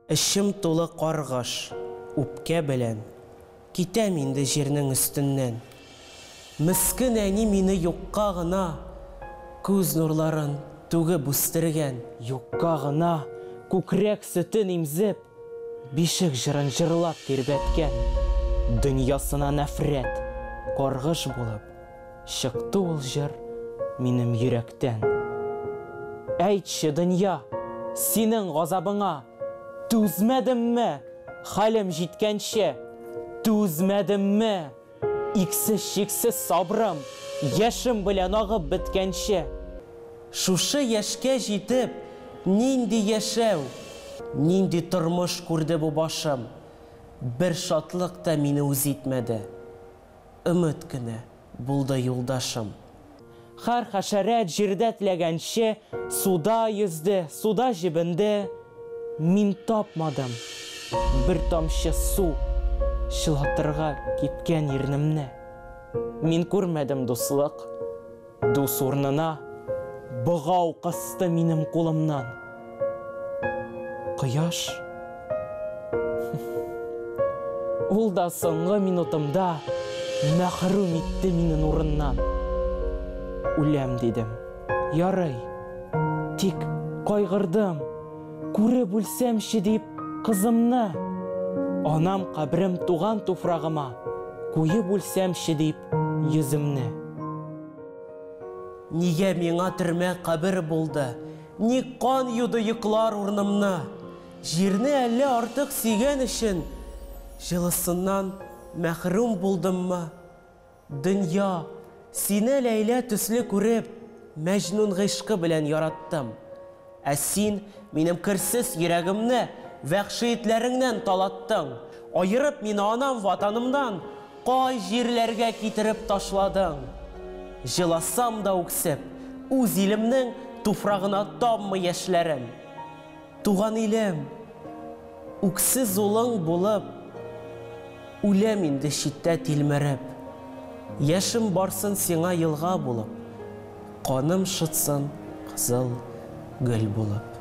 Ішім толы қарғаш, үпке білен, кетем инде жернің үстіннен. Міскін әні мені юққа ғына, көз нұрларын төгіп өстірген. Юққа ғына көкірек сүтін имзіп, бишік жырын жырлап тербеткен. Дүниясына нәфрет, қарғыш болып, шықты ол жыр менің жүректен. Әйтші дүния, сенің ғазабыңа түзмәдім ме, халім жеткенше, түзмәдім ме, иксіз шексіз сабырым, ешім білен ағып біткенше. Шушы яшке жетіп, нинди яшәү, нинди тұрмыш күрді бұ башым, бір шатлық та мені өз етмәді. Үміт күні бұлды юлдашым. Хар хашарет жерде тілегенше, суда yüзді, суда жібінді, мен тапмадым. Бір тамшы су шылатырға кепкен ернімні. Мен көрмәдім дұсылық, дұс орнына бұғау қысты менім қолымнан. Құяш, ол да соңғы минутымда мәхрум етті менің орыннан. Үлем дедім, ярай, тек қайғырдым, көріп өлсемші деп қызымны. Анам қабірім туған туфрағыма, көйіп өлсемші деп yüзімні. Неге меңа түрме қабір болды, не қан юды йықлар орнымны. Жерні әлі артық сүйген үшін, жылысынан мәхрум болдым ма? Дүния, сені Ләйлә төсле күреп, Мәжнүн ғишқы білән яраттым. Ә син минем кірсіз ерегімні вәхшиетлеріңнен талаттың. Айырып мені анам ватанымдан қай жерлерге кетіріп ташладың. Жыласам да өксіп, үз илімнің туфрағына таммы яшьләрем. Туған илем, үксіз олың болып, үлем инде шитте тилмереп. Яшым барсын сиңа йылға болып, қаным шытсын қызыл гүл болып.